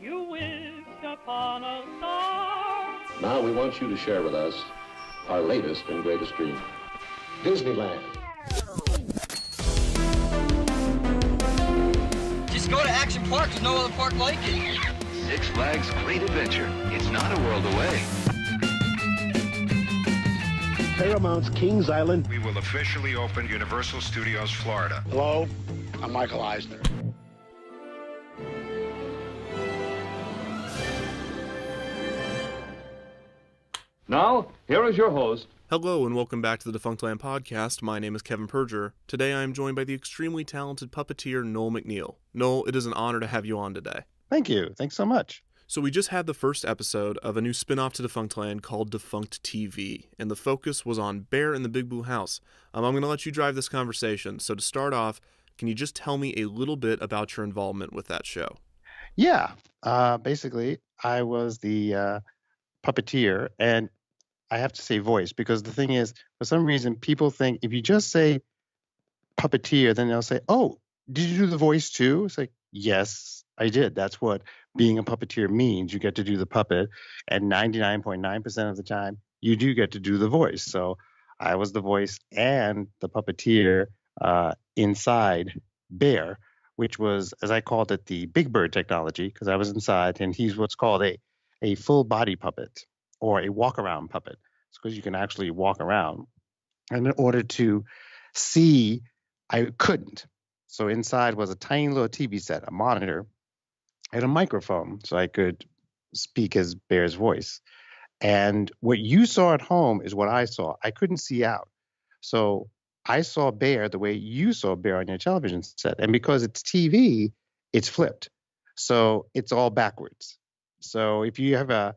You wish upon a star. Now we want you to share with us our latest and greatest dream. Disneyland. Just go to Action Park. There's no other park like it. Six Flags Great Adventure. It's not a world away. Paramount's Kings Island. We will officially open Universal Studios Florida. Hello, I'm Michael Eisner. Now, here is your host. Hello and welcome back to the Defunctland Podcast. My name is Kevin Perger. Today I am joined by the extremely talented puppeteer Noel McNeil. Noel, it is an honor to have you on today. Thank you. Thanks so much. So we just had the first episode of a new spin-off to Defunctland called Defunct TV, and the focus was on Bear in the Big Blue House. I'm going to let you drive this conversation. So to start off, can you just tell me a little bit about your involvement with that show? Yeah. Basically, I was the puppeteer, and I have to say voice, because the thing is, for some reason, people think if you just say puppeteer, then they'll say, oh, did you do the voice too? It's like, yes, I did. That's what being a puppeteer means. You get to do the puppet, and 99.9% of the time, you do get to do the voice. So I was the voice and the puppeteer inside Bear, which was, as I called it, the Big Bird technology, because I was inside, and he's what's called a full body puppet, or a walk-around puppet. It's because you can actually walk around. And in order to see, I couldn't. So inside was a tiny little TV set, a monitor, and a microphone, so I could speak as Bear's voice. And what you saw at home is what I saw. I couldn't see out. So I saw Bear the way you saw Bear on your television set. And because it's TV, it's flipped. So it's all backwards. So if you have a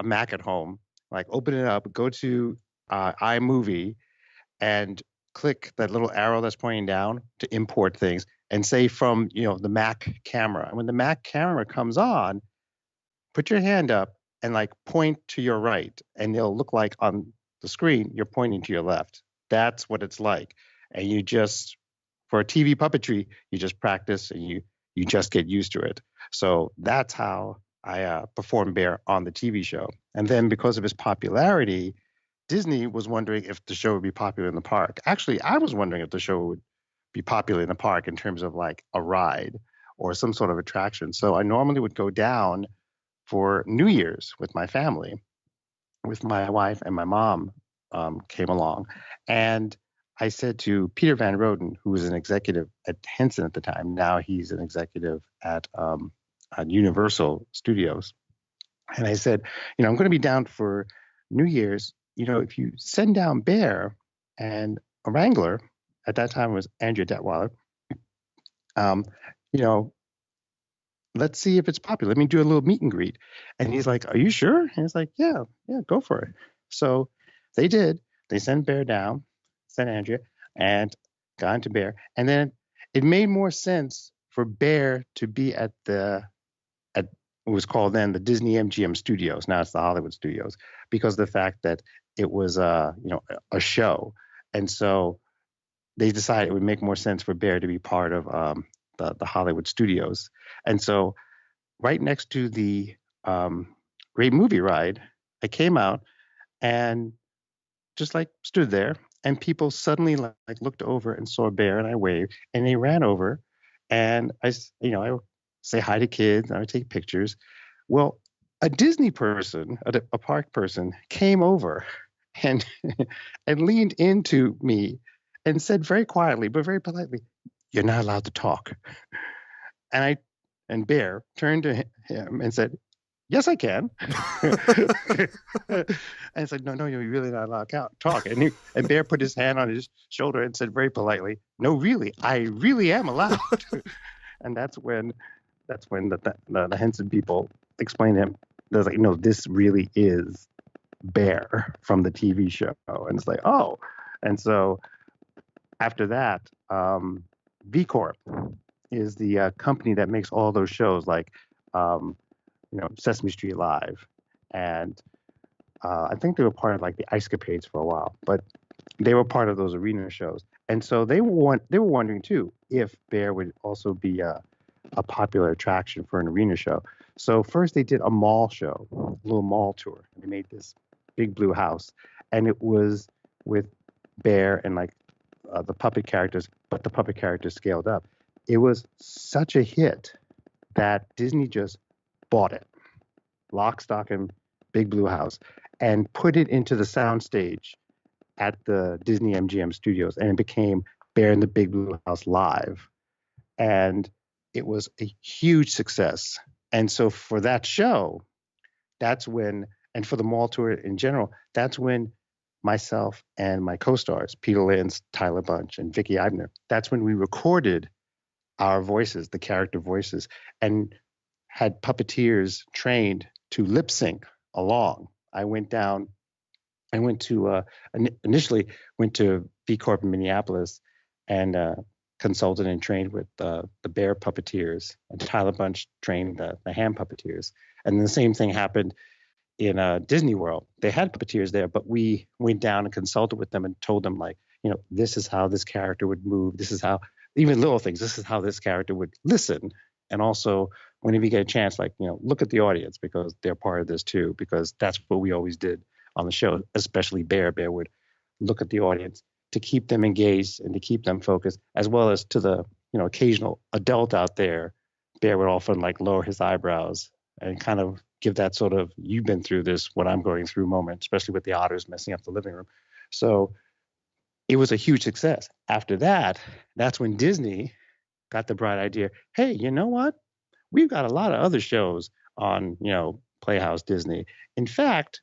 Mac at home, like open it up, go to iMovie and click that little arrow that's pointing down to import things, and say from, the Mac camera. And when the Mac camera comes on, put your hand up and like point to your right, and it'll look like on the screen you're pointing to your left. That's what it's like. And you just, for TV puppetry, you just practice and you just get used to it. So that's how I performed Bear on the TV show. And then because of his popularity, Disney was wondering if the show would be popular in the park. Actually, I was wondering if the show would be popular in the park in terms of like a ride or some sort of attraction. So I normally would go down for New Year's with my family, with my wife, and my mom came along. And I said to Peter Van Roden, who was an executive at Henson at the time, now he's an executive at Universal Studios. And I said, I'm going to be down for New Year's. If you send down Bear and a Wrangler, at that time it was Andrea Detweiler, let's see if it's popular. Let me do a little meet and greet. And he's like, are you sure? And he's like, yeah, go for it. So they did. They sent Bear down, sent Andrea, and got into Bear. And then it made more sense for Bear to be at it was called then the Disney MGM Studios. Now it's the Hollywood Studios, because of the fact that it was a show. And so they decided it would make more sense for Bear to be part of the Hollywood Studios. And so right next to the Great Movie Ride, I came out and just like stood there, and people suddenly like looked over and saw Bear, and I waved, and they ran over, and I say hi to kids, and I would take pictures. Well, a Disney person, a park person, came over and and leaned into me and said very quietly but very politely, "You're not allowed to talk." And Bear turned to him and said, "Yes, I can." And I said, "No, you're really not allowed to talk." And Bear put his hand on his shoulder and said very politely, "No, really, I really am allowed." And that's when the Henson people explained to him. They're like, "No, this really is Bear from the TV show." And it's like, oh. And so after that, V Corp is the company that makes all those shows like, Sesame Street Live. And I think they were part of like the Ice Capades for a while, but they were part of those arena shows. And so they were wondering too if Bear would also be a popular attraction for an arena show. So first they did a mall show, a little mall tour. They made this big blue house, and it was with Bear and like the puppet characters, but the puppet characters scaled up. It was such a hit that Disney just bought it, lock, stock, and big blue house, and put it into the soundstage at the Disney MGM studios, and it became Bear in the Big Blue House live. And it was a huge success. And so for that show, that's when, and for the mall tour in general, that's when myself and my co-stars, Peter Lynch, Tyler Bunch, and Vicky Eibner, that's when we recorded our voices, the character voices, and had puppeteers trained to lip sync along. I went to initially went to B Corp in Minneapolis and consulted and trained with the Bear puppeteers, and Tyler Bunch trained the Ham puppeteers. And the same thing happened in Disney World. They had puppeteers there, but we went down and consulted with them and told them, like, this is how this character would move. This is how, even little things, this is how this character would listen. And also, whenever you get a chance, like, look at the audience, because they're part of this too, because that's what we always did on the show, especially Bear. Bear would look at the audience to keep them engaged and to keep them focused, as well as to the occasional adult out there. Bear would often like lower his eyebrows and kind of give that sort of, you've been through this, what I'm going through moment, especially with the otters messing up the living room. So it was a huge success. After that, that's when Disney got the bright idea, hey, you know what? We've got a lot of other shows on, Playhouse Disney. In fact,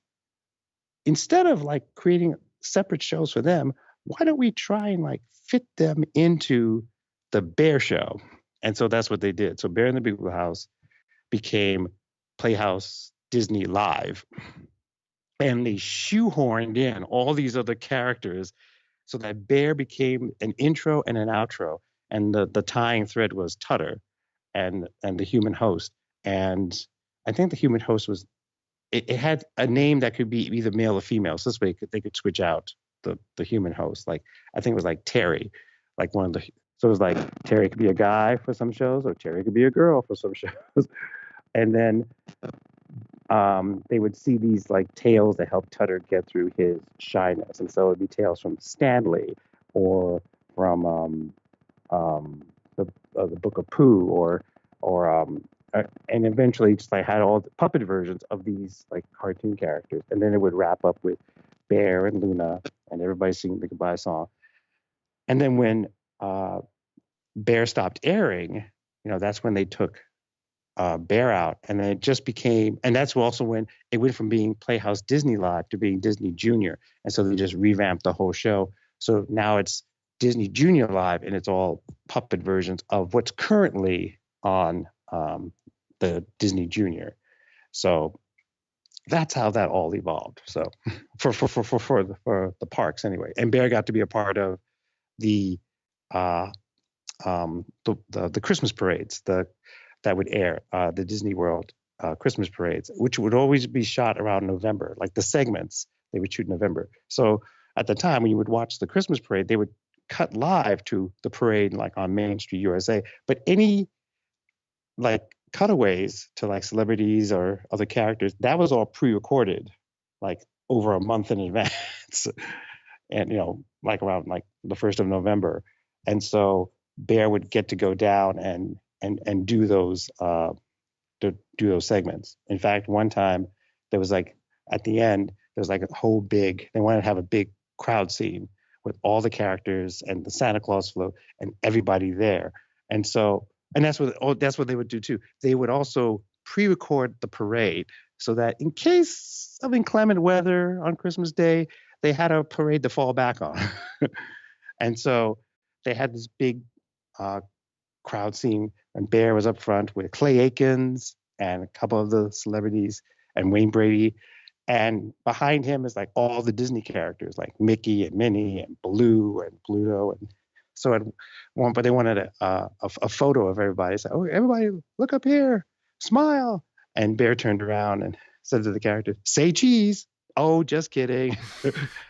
instead of like creating separate shows for them, why don't we try and like fit them into the Bear show? And so that's what they did. So Bear in the Big Blue House became Playhouse Disney Live. And they shoehorned in all these other characters so that Bear became an intro and an outro. And the tying thread was Tutter and the human host. And I think the human host was, it had a name that could be either male or female. So this way they could switch out the human host. Like, I think it was like Terry, like one of the, so it was like Terry could be a guy for some shows, or Terry could be a girl for some shows. And then they would see these like tales that helped Tutter get through his shyness. And so it would be tales from Stanley, or from the Book of Pooh, or and eventually just like had all the puppet versions of these like cartoon characters. And then it would wrap up with Bear and Luna and everybody singing the goodbye song. And then when Bear stopped airing, that's when they took Bear out, and then it just became, and that's also when it went from being Playhouse Disney Live to being Disney Junior. And so they just revamped the whole show. So now it's Disney Junior Live, and it's all puppet versions of what's currently on the Disney Junior. So that's how that all evolved. So for the parks anyway, and Bear got to be a part of the Christmas parades that would air, the Disney World Christmas parades, which would always be shot around November. Like the segments, they would shoot in November. So at the time when you would watch the Christmas parade, they would cut live to the parade like on Main Street, USA. But any like cutaways to like celebrities or other characters, that was all pre-recorded like over a month in advance. And like around like the 1st of November. And so Bear would get to go down and do those segments. In fact, one time there was like at the end there was like a whole big, they wanted to have a big crowd scene with all the characters and the Santa Claus float and everybody there. And so, and that's what they would do too. They would also pre-record the parade so that in case of inclement weather on Christmas Day, they had a parade to fall back on. And so they had this big crowd scene, and Bear was up front with Clay Aikens and a couple of the celebrities and Wayne Brady. And behind him is like all the Disney characters like Mickey and Minnie and Baloo and Pluto. And so but they wanted a photo of everybody. So, oh, everybody look up here, smile. And Bear turned around and said to the characters, say cheese. oh, just kidding.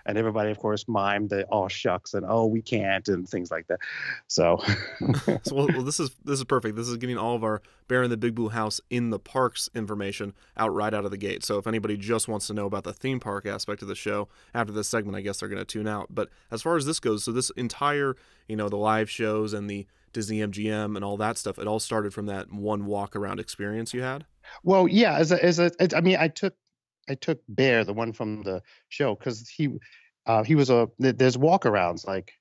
And everybody, of course, mimed the oh shucks and oh we can't and things like that. So So, well, this is perfect. This is getting all of our Bear in the Big Blue House in the parks information right out of the gate. So if anybody just wants to know about the theme park aspect of the show after this segment, I guess they're going to tune out. But as far as this goes, so this entire, the live shows and the Disney MGM and all that stuff, it all started from that one walk around experience you had. well, yeah, I mean, I took Bear, the one from the show, because he was there's walkarounds like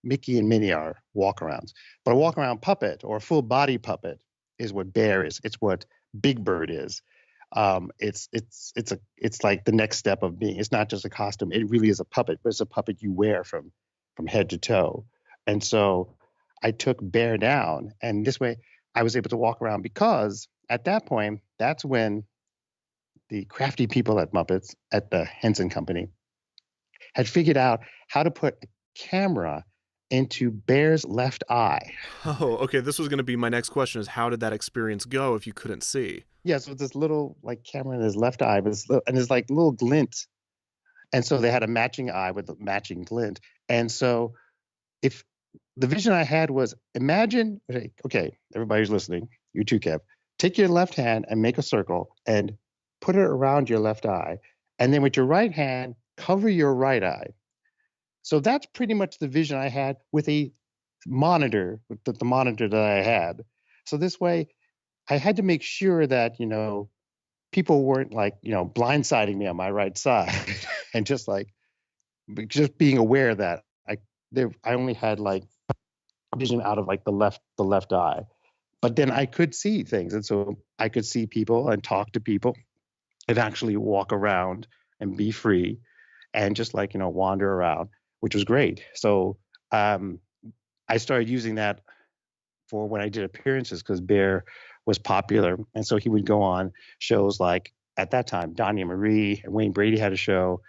Mickey and Minnie are walkarounds, but a walkaround puppet or a full body puppet is what Bear is. It's what Big Bird is. It's like the next step of being. It's not just a costume. It really is a puppet, but it's a puppet you wear from head to toe. And so I took Bear down, and this way I was able to walk around because at that point, that's when the crafty people at Muppets at the Henson Company had figured out how to put a camera into Bear's left eye. Oh, okay. This was going to be my next question: is how did that experience go if you couldn't see? Yeah, so this little like camera in his left eye, but and there's like little glint, and so they had a matching eye with a matching glint. And so, if the vision I had was imagine, okay, everybody's listening, you too, Kev, take your left hand and make a circle and put it around your left eye, and then with your right hand cover your right eye. So that's pretty much the vision I had with a monitor, with the monitor that I had. So this way, I had to make sure that people weren't like blindsiding me on my right side, and just being aware that I only had like vision out of like the left eye, but then I could see things, and so I could see people and talk to people, and actually walk around and be free, and just wander around, which was great. So I started using that for when I did appearances because Bear was popular, and so he would go on shows like at that time Donnie and Marie and Wayne Brady had a show.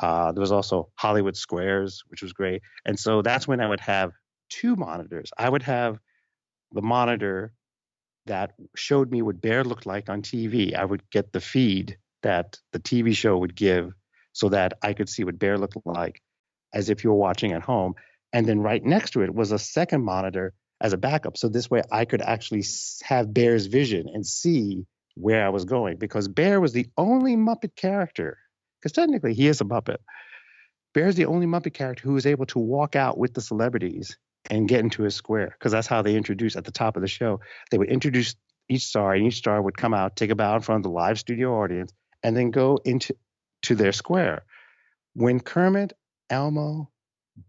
There was also Hollywood Squares, which was great, and so that's when I would have two monitors. I would have the monitor that showed me what Bear looked like on TV. I would get the feed that the TV show would give so that I could see what Bear looked like as if you were watching at home. And then right next to it was a second monitor as a backup. So this way I could actually have Bear's vision and see where I was going, because Bear was the only Muppet character, because technically he is a Muppet. Bear's the only Muppet character who was able to walk out with the celebrities and get into a square, because that's how they introduced at the top of the show. They would introduce each star, and each star would come out, take a bow in front of the live studio audience, and then go into their square. When Kermit, Elmo,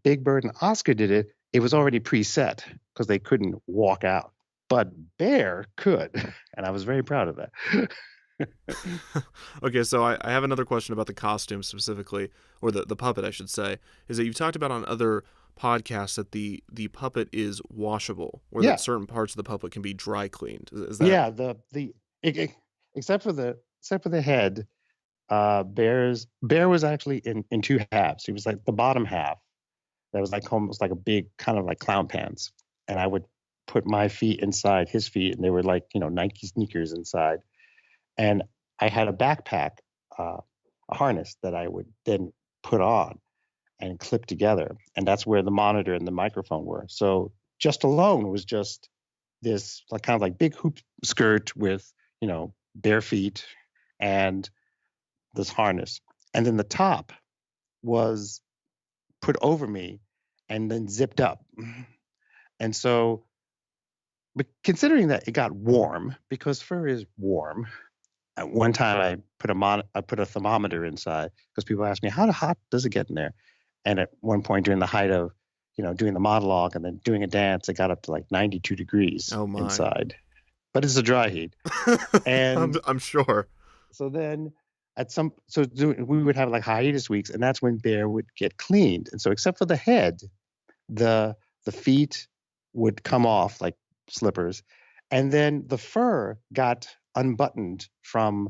Big Bird, and Oscar did it, it was already preset because they couldn't walk out. But Bear could, and I was very proud of that. Okay, so I have another question about the costume specifically, or the puppet, I should say, is that you've talked about on other podcasts that the puppet is washable, or that certain parts of the puppet can be dry cleaned. Is that? Yeah, except for the head, Bear was actually in two halves. He was like the bottom half that was like almost like a big kind of like clown pants, and I would put my feet inside his feet, and they were like Nike sneakers inside. And I had a backpack, a harness that I would then put on and clip together, and that's where the monitor and the microphone were. So just alone was just this like kind of like big hoop skirt with bare feet and this harness, and then the top was put over me and then zipped up. And so, but considering that it got warm, because fur is warm, at one time I put a thermometer inside because people asked me how hot does it get in there, and at one point during the height of doing the monologue and then doing a dance, it got up to like 92 degrees inside, but it's a dry heat. And I'm sure. So then we would have like hiatus weeks, and that's when Bear would get cleaned. And so except for the head, the feet would come off like slippers, and then the fur got unbuttoned from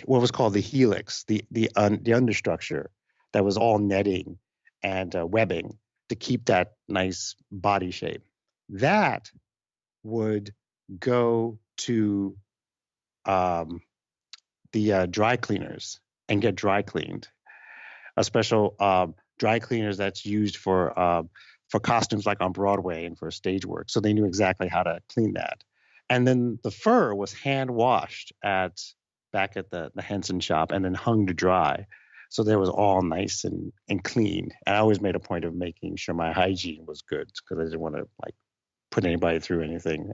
what was called the helix, the understructure that was all netting and webbing to keep that nice body shape. That would go to the dry cleaners, and get dry cleaned. A special dry cleaners that's used for costumes like on Broadway and for stage work. So they knew exactly how to clean that. And then the fur was hand washed back at the Henson shop and then hung to dry. So they was all nice and clean. And I always made a point of making sure my hygiene was good because I didn't want to like put anybody through anything.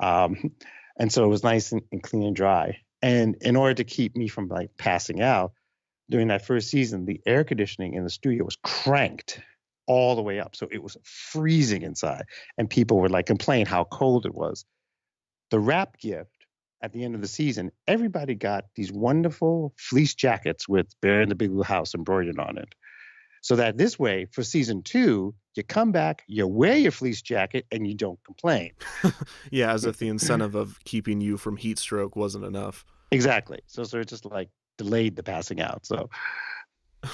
Um, and so it was nice and clean and dry. And in order to keep me from like passing out during that first season, the air conditioning in the studio was cranked all the way up. So it was freezing inside. And people would like complain how cold it was. The wrap gift at the end of the season, everybody got these wonderful fleece jackets with Bear in the Big Blue House embroidered on it. So that this way, for season 2, you come back, you wear your fleece jacket, and you don't complain. Yeah, as if the incentive of keeping you from heat stroke wasn't enough. Exactly. So it just like delayed the passing out. So,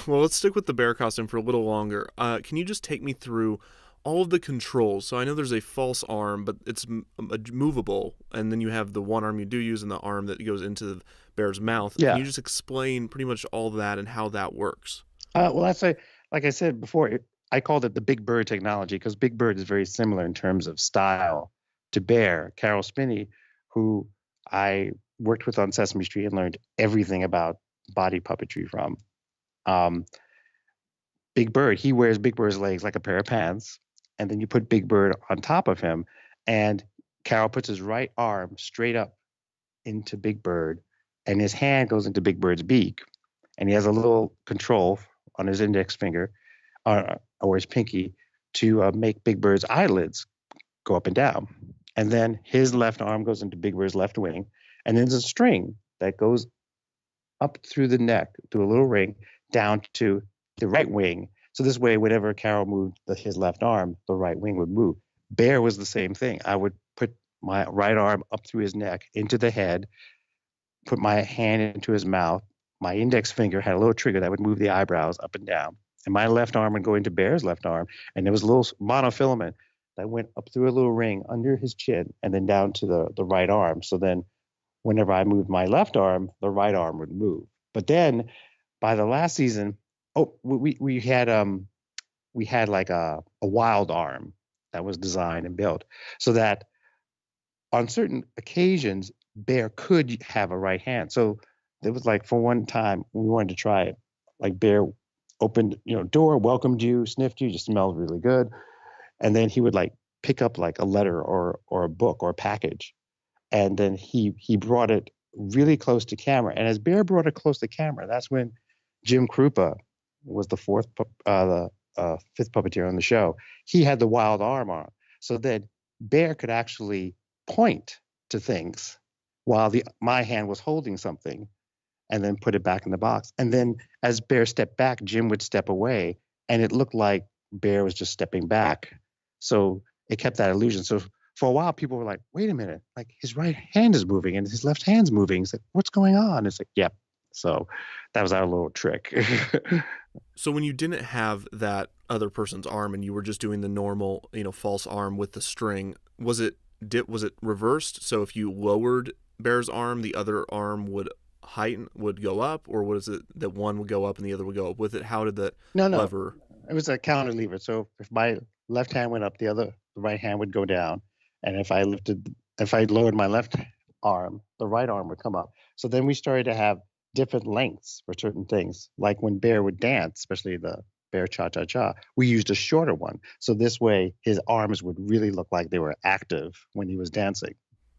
well, let's stick with the bear costume for a little longer. Can you just take me through all of the controls? So I know there's a false arm, but it's movable, and then you have the one arm you do use and the arm that goes into the bear's mouth. Yeah. Can you just explain pretty much all that and how that works? Well, that's like I said before, I called it the Big Bird technology because Big Bird is very similar in terms of style to Bear. Carol Spinney, who I worked with on Sesame Street and learned everything about body puppetry from. Big Bird, he wears Big Bird's legs like a pair of pants, and then you put Big Bird on top of him, and Carol puts his right arm straight up into Big Bird, and his hand goes into Big Bird's beak, and he has a little control on his index finger or his pinky to make Big Bird's eyelids go up and down. And then his left arm goes into Big Bird's left wing, and then there's a string that goes up through the neck, through a little ring, down to the right wing. So this way, whenever Carol moved his left arm, the right wing would move. Bear was the same thing. I would put my right arm up through his neck, into the head, put my hand into his mouth. My index finger had a little trigger that would move the eyebrows up and down. And my left arm would go into Bear's left arm. And there was a little monofilament that went up through a little ring under his chin and then down to the right arm. So then whenever I moved my left arm, the right arm would move. But then by the last season, we had like a wild arm that was designed and built so that on certain occasions, Bear could have a right hand. So there was like for one time we wanted to try it, like Bear opened, door, welcomed you, sniffed you, just smelled really good. And then he would like pick up like a letter or a book or a package. And then he brought it really close to camera. And as Bear brought it close to camera, that's when Jim Krupa was the fifth puppeteer on the show. He had the wild arm on. So that Bear could actually point to things while my hand was holding something and then put it back in the box. And then as Bear stepped back, Jim would step away and it looked like Bear was just stepping back. So it kept that illusion. So for a while, people were like, wait a minute, like his right hand is moving and his left hand's moving. It's like, what's going on? It's like, yep. So that was our little trick. So when you didn't have that other person's arm and you were just doing the normal, false arm with the string, was it reversed? So if you lowered Bear's arm, the other arm would go up, or was it that one would go up and the other would go up with it? How did that lever? It was a counterlever. So if my left hand went up, the right hand would go down. And if I lowered my left arm, the right arm would come up. So then we started to have different lengths for certain things. Like when Bear would dance, especially the Bear Cha-Cha-Cha, we used a shorter one. So this way his arms would really look like they were active when he was dancing.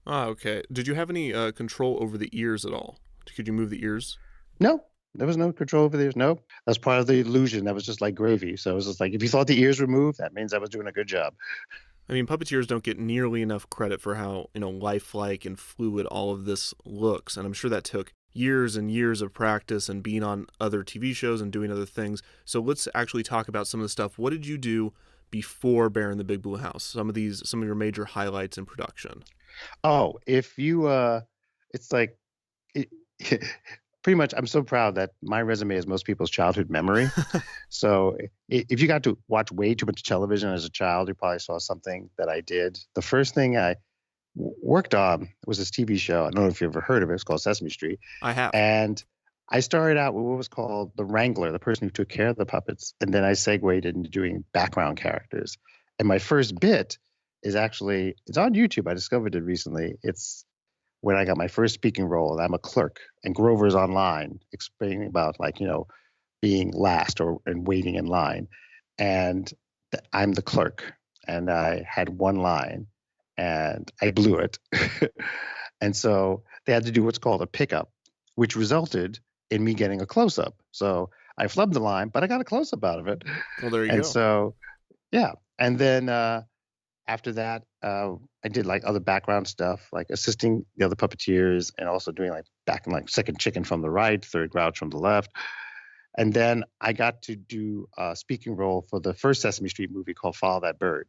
Ah, okay. Did you have any control over the ears at all? Could you move the ears? No, there was no control over the ears. No, that's part of the illusion. That was just like gravy. So it was just like, if you thought the ears were moved, that means I was doing a good job. I mean, puppeteers don't get nearly enough credit for how, lifelike and fluid all of this looks. And I'm sure that took years and years of practice and being on other TV shows and doing other things. So let's actually talk about some of the stuff. What did you do before Bear in the Big Blue House? Some of your major highlights in production. Oh, if you, it's like, pretty much, I'm so proud that my resume is most people's childhood memory. So if you got to watch way too much television as a child, you probably saw something that I did. The first thing I worked on was this TV show. I don't know if you've ever heard of it. It's called Sesame Street. I have. And I started out with what was called the Wrangler, the person who took care of the puppets, and then I segued into doing background characters. And my first bit is actually it's on YouTube. I discovered it recently. It's when I got my first speaking role, and I'm a clerk, and Grover's online explaining about being last or and waiting in line, and I'm the clerk, and I had one line, and I blew it, and so they had to do what's called a pickup, which resulted in me getting a close up. So I flubbed the line, but I got a close up out of it. Well, there you And go. so yeah, and then after that, I did like other background stuff, like assisting the other puppeteers, and also doing like second chicken from the right, third grouch from the left. And then I got to do a speaking role for the first Sesame Street movie called Follow That Bird,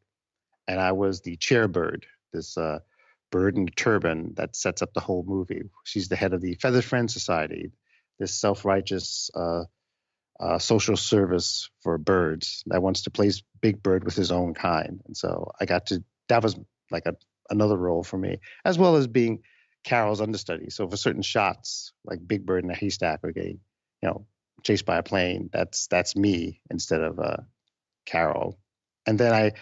and I was the chair bird, this bird in a turban that sets up the whole movie. She's the head of the Feather Friends Society, this self-righteous social service for birds that wants to place Big Bird with his own kind. And so that was like another role for me, as well as being Carol's understudy. So for certain shots, like Big Bird in a haystack or getting, chased by a plane, that's me instead of Carol. And then I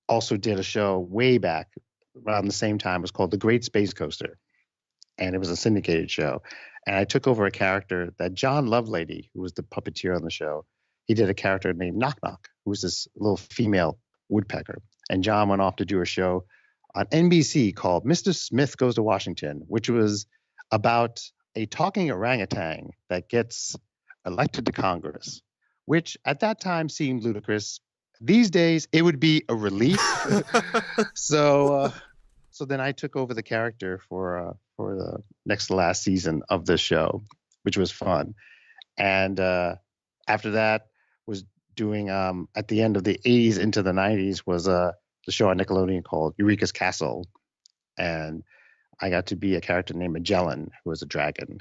also did a show way back around the same time. It was called The Great Space Coaster, and it was a syndicated show. And I took over a character that John Lovelady, who was the puppeteer on the show, he did a character named Knock Knock, who was this little female woodpecker. And John went off to do a show on NBC called Mr. Smith Goes to Washington, which was about a talking orangutan that gets elected to Congress, which at that time seemed ludicrous. These days, it would be a relief. So then I took over the character for the next to last season of this show, which was fun. And after that was doing at the end of the 80s into the 90s was the show on Nickelodeon called Eureka's Castle. And I got to be a character named Magellan, who was a dragon,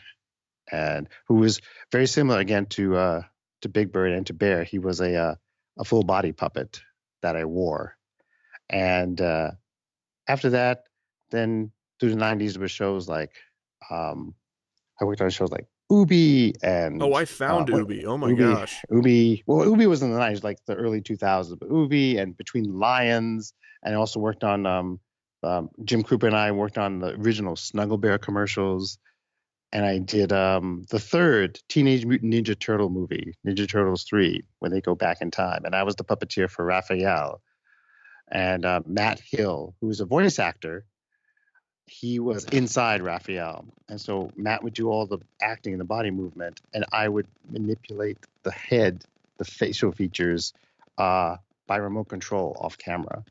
and who was very similar again to Big Bird and to Bear. He was a full body puppet that I wore. And after that, then through the 90s, there were shows like I worked on shows like Ubi and I found Ubi. Oh my gosh. Ubi was in the 90s, like the early 2000s, but Ubi and Between the Lions, and I also worked on Jim Krupa and I worked on the original Snuggle Bear commercials, and I did the third Teenage Mutant Ninja Turtle movie, Ninja Turtles 3, when they go back in time, and I was the puppeteer for Raphael. And Matt Hill, who was a voice actor, he was inside Raphael. And so Matt would do all the acting and the body movement, and I would manipulate the head, the facial features by remote control off camera.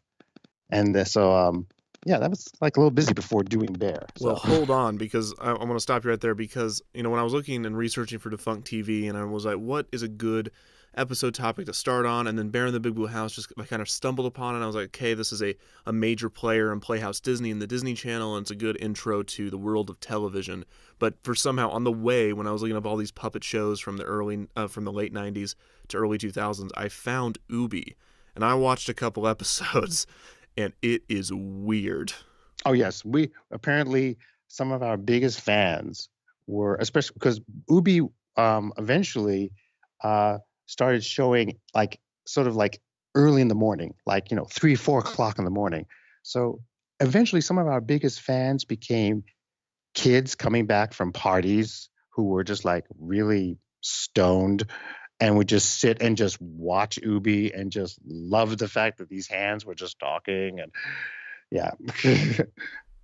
And so, that was like a little busy before doing Bear. So. Well, hold on, because I'm going to stop you right there, because, when I was looking and researching for Defunct TV, and I was like, what is a good episode topic to start on? And then Bear in the Big Blue House I kind of stumbled upon it, and I was like, okay, this is a major player in Playhouse Disney and the Disney Channel, and it's a good intro to the world of television. But for somehow on the way, when I was looking up all these puppet shows from the late 90s to early 2000s, I found Ubi, and I watched a couple episodes, and it is weird. Oh yes, we apparently some of our biggest fans were, especially because Ubi eventually started showing sort of early in the morning, 3-4 o'clock in the morning. So eventually some of our biggest fans became kids coming back from parties who were just really stoned and would just sit and just watch Ubi and just love the fact that these hands were just talking. And yeah.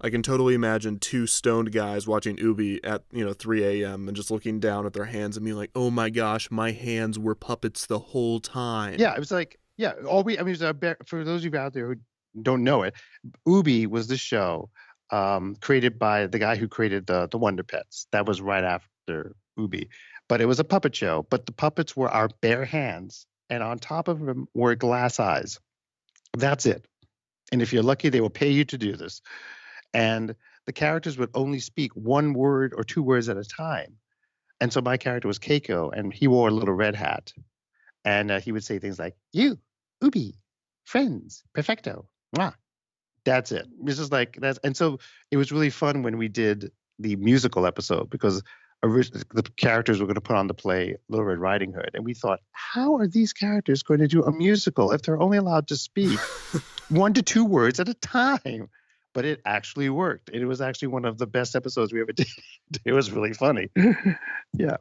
I can totally imagine two stoned guys watching Ubi at 3 a.m. and just looking down at their hands and being like, "Oh my gosh, my hands were puppets the whole time." Yeah, it was for those of you out there who don't know it, Ubi was the show created by the guy who created the Wonder Pets. That was right after Ubi, but it was a puppet show. But the puppets were our bare hands, and on top of them were glass eyes. That's it. And if you're lucky, they will pay you to do this. And the characters would only speak one word or two words at a time. And so my character was Keiko, and he wore a little red hat. And he would say things like, "You, Ubi, friends, perfecto, mwah." That's it. It's just that's, and so it was really fun when we did the musical episode, because the characters were going to put on the play Little Red Riding Hood, and we thought, how are these characters going to do a musical if they're only allowed to speak 1 to 2 words at a time? But it actually worked. It was actually one of the best episodes we ever did. It was really funny. Yeah,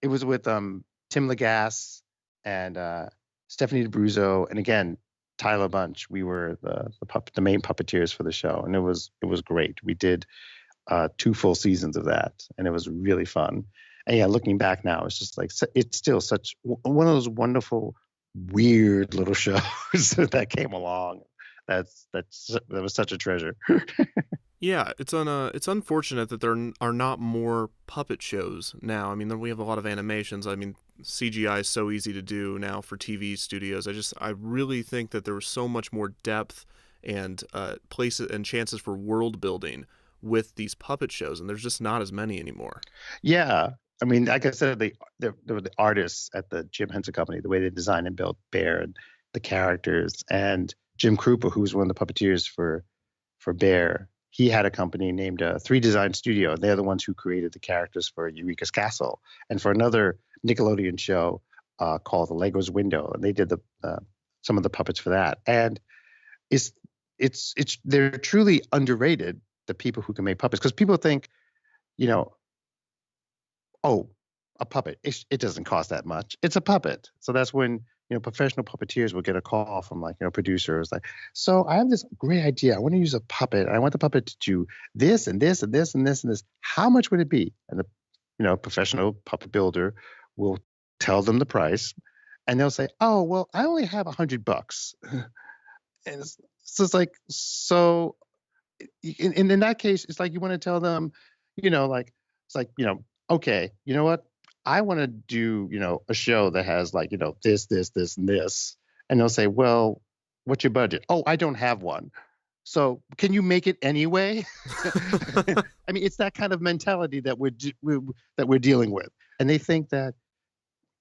it was with Tim Lagasse and Stephanie DeBruzzo, and again Tyler Bunch. We were the main puppeteers for the show, and it was great. We did 2 full seasons of that, and it was really fun. And yeah, looking back now, it's just like it's still such one of those wonderful, weird little shows that came along. That was such a treasure. Yeah, it's unfortunate that there are not more puppet shows now. I mean, we have a lot of animations. I mean, CGI is so easy to do now for TV studios. I really think that there was so much more depth and places and chances for world building with these puppet shows, and there's just not as many anymore. Yeah, I mean, like I said, there were the artists at the Jim Henson Company, the way they designed and built Bear and the characters, and Jim Krupa, who was one of the puppeteers for Bear. He had a company named 3 Design Studio, and they're the ones who created the characters for Eureka's Castle and for another Nickelodeon show called The Lego's Window, and they did some of the puppets for that. And they're truly underrated, the people who can make puppets, because people think, oh, a puppet, it doesn't cost that much. It's a puppet. So that's when professional puppeteers will get a call from producers like, so I have this great idea. I want to use a puppet. I want the puppet to do this and this and this and this and this. How much would it be? And the professional puppet builder will tell them the price, and they'll say, oh, well, I only have $100. And it's like, so in that case, it's like you want to tell them, okay, you know what? I want to do, a show that has this, this, this, and this. And they'll say, well, what's your budget? Oh, I don't have one. So can you make it anyway? I mean, it's that kind of mentality that we're dealing with. And they think that,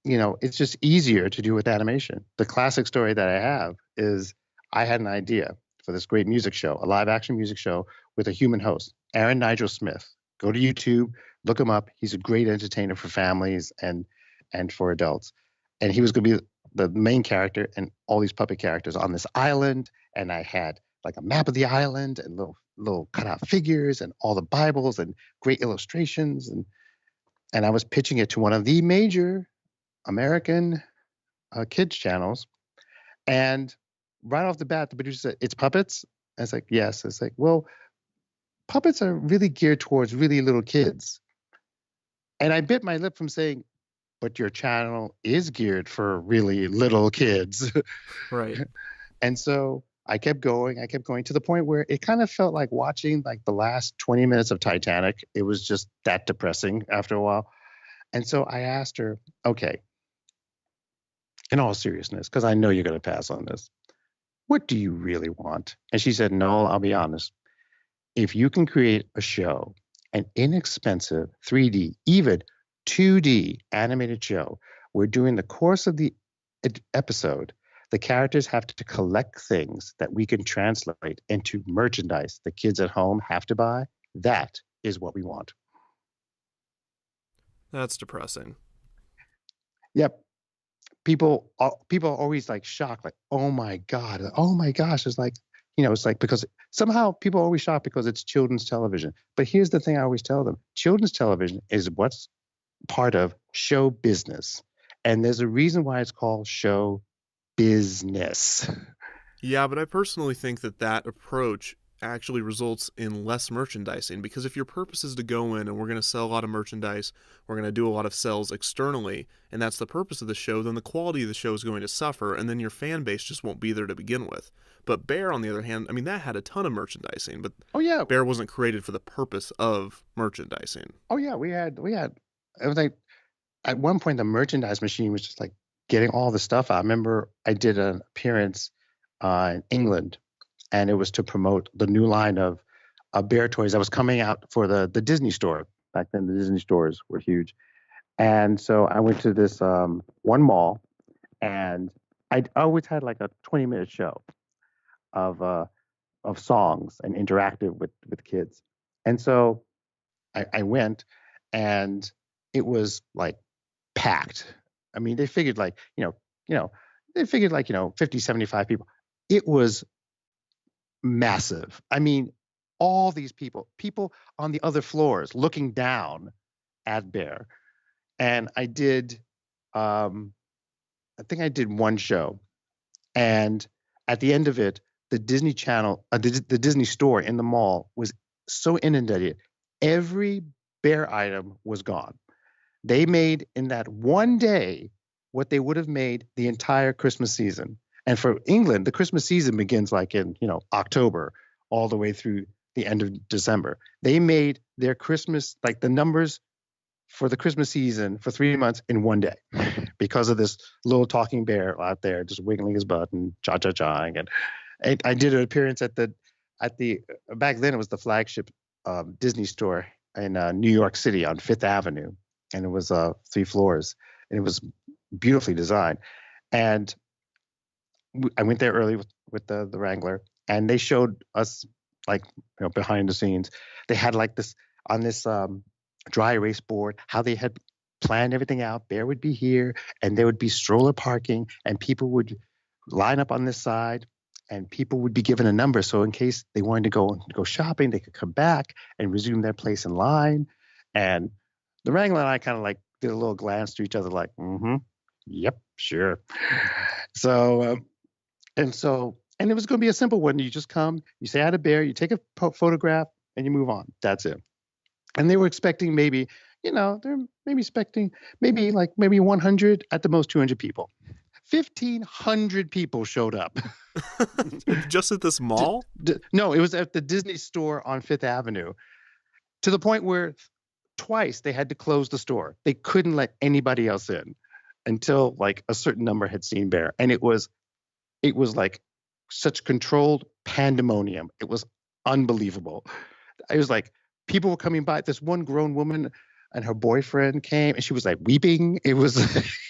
it's just easier to do with animation. The classic story that I have is I had an idea for this great music show, a live action music show with a human host, Aaron Nigel Smith. Go to YouTube, look him up. He's a great entertainer for families and for adults. And he was going to be the main character and all these puppet characters on this island. And I had like a map of the island and little cutout figures and all the Bibles and great illustrations. And I was pitching it to one of the major American kids channels. And right off the bat, the producer said, it's puppets? I was like, yes. It's like, well, puppets are really geared towards really little kids. And I bit my lip from saying, but your channel is geared for really little kids. Right. And so I kept going to the point where it kind of felt like watching the last 20 minutes of Titanic. It was just that depressing after a while. And so I asked her, okay, in all seriousness, because I know you're going to pass on this, what do you really want? And she said, no, I'll be honest. If you can create a show, an inexpensive 3D, even 2D animated show, where during the course of the episode, the characters have to collect things that we can translate into merchandise the kids at home have to buy, that is what we want. That's depressing. Yep. People are always shocked, oh my God, oh my gosh. It's like, it's like, because somehow people are always shocked because it's children's television. But here's the thing I always tell them. Children's television is what's part of show business. And there's a reason why it's called show business. Yeah, but I personally think that approach actually results in less merchandising, because if your purpose is to go in and we're going to sell a lot of merchandise, we're going to do a lot of sales externally, and that's the purpose of the show, then the quality of the show is going to suffer, and then your fan base just won't be there to begin with. But Bear, on the other hand, I mean, that had a ton of merchandising, but Bear wasn't created for the purpose of merchandising. Oh yeah, we had it was like at one point the merchandise machine was just getting all the stuff out. I remember I did an appearance in England, and it was to promote the new line of Bear toys that was coming out for the Disney store. Back then, the Disney stores were huge. And so I went to this one mall, and I always had a 20-minute show of songs and interactive with kids. And so I went, and it was like packed. I mean, they figured like, they figured like, 50, 75 people. It was massive. I mean, all these people on the other floors looking down at Bear. And I did, I think I did one show. And at the end of it, the Disney Channel, the Disney store in the mall was so inundated. Every Bear item was gone. They made in that one day what they would have made the entire Christmas season. And for England, the Christmas season begins like in, October all the way through the end of December. They made their Christmas, like the numbers for the Christmas season for 3 months in one day because of this little talking bear out there just wiggling his butt and cha-cha-chaing. And I did an appearance at the back then it was the flagship Disney store in New York City on Fifth Avenue. And it was 3 floors and it was beautifully designed. And I went there early with the Wrangler, and they showed us like behind the scenes. They had like this on this dry erase board how they had planned everything out. Bear would be here, and there would be stroller parking, and people would line up on this side, and people would be given a number. So in case they wanted to go shopping, they could come back and resume their place in line. And the Wrangler and I kind of like did a little glance to each other, like, yep, sure. So. And it was going to be a simple one. You just come, you say I had a bear, you take a photograph, and you move on. That's it. And they were expecting maybe, they're maybe expecting maybe 100, at the most 200 people. 1,500 people showed up. Just at this mall? No, it was at the Disney store on Fifth Avenue, to the point where twice they had to close the store. They couldn't let anybody else in until like a certain number had seen Bear. And it was like such controlled pandemonium. It was unbelievable. It was like people were coming by. This one grown woman and her boyfriend came, and she was like weeping. It was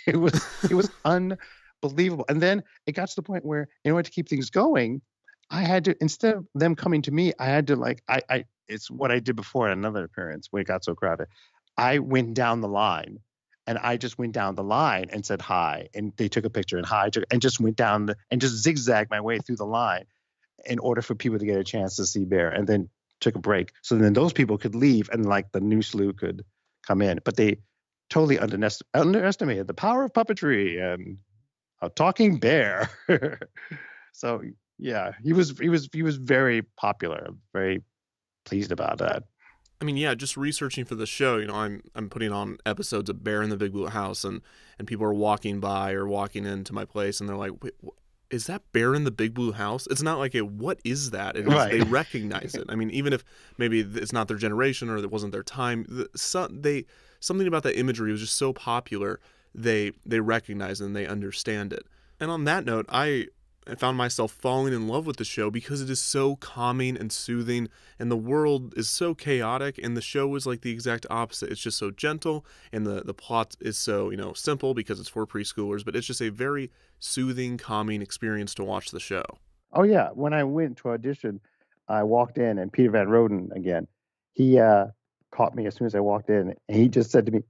it was unbelievable. And then it got to the point where, in order to keep things going, I had to, instead of them coming to me, I had to it's what I did before at another appearance when it got so crowded. I went down the line. And I just went down the line and said hi, and they took a picture and hi, and just went down and just zigzagged my way through the line in order for people to get a chance to see Bear, and then took a break. So then those people could leave, and like the new slew could come in. But they totally underestimated the power of puppetry and a talking bear. So yeah, he was very popular. Very pleased about that. I mean, yeah, just researching for the show, I'm putting on episodes of Bear in the Big Blue House, and people are walking by or walking into my place, and they're like, wait, is that Bear in the Big Blue House? It's not like what is that? It is, right. They recognize it. I mean, even if maybe it's not their generation or it wasn't their time, something about that imagery was just so popular, they recognize it and they understand it. And on that note, I found myself falling in love with the show because it is so calming and soothing, and the world is so chaotic, and the show is like the exact opposite. It's just so gentle, and the plot is so, simple because it's for preschoolers, but it's just a very soothing, calming experience to watch the show. Oh yeah, when I went to audition, I walked in, and Peter Van Roden again, he caught me as soon as I walked in, and he just said to me,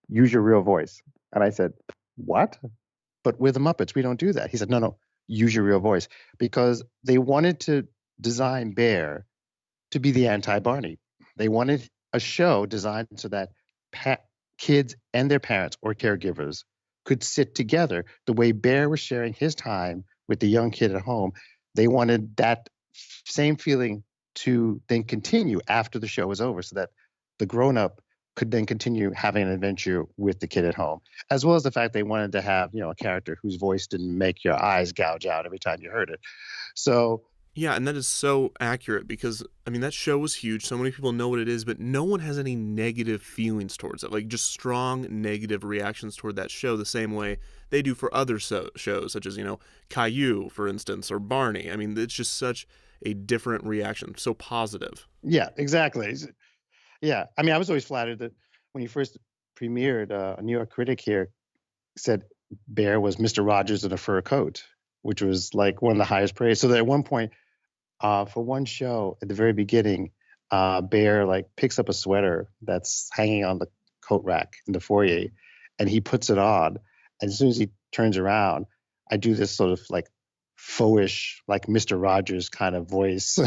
"Use your real voice." And I said, "What? But we're the Muppets, we don't do that." He said, No, use your real voice, because they wanted to design Bear to be the anti-Barney. They wanted a show designed so that kids and their parents or caregivers could sit together the way Bear was sharing his time with the young kid at home. They wanted that same feeling to then continue after the show was over, so that the grown-up could then continue having an adventure with the kid at home, as well as the fact they wanted to have, a character whose voice didn't make your eyes gouge out every time you heard it. So yeah, and that is so accurate because, that show was huge. So many people know what it is, but no one has any negative feelings towards it, like just strong negative reactions toward that show the same way they do for other shows, such as, Caillou, for instance, or Barney. It's just such a different reaction, so positive. Yeah, exactly. Yeah, I was always flattered that when you first premiered, a New York critic here said Bear was Mr. Rogers in a fur coat, which was like one of the highest praise. So that at one point, for one show at the very beginning, Bear like picks up a sweater that's hanging on the coat rack in the foyer, and he puts it on. And as soon as he turns around, I do this sort of like faux-ish, like Mr. Rogers kind of voice.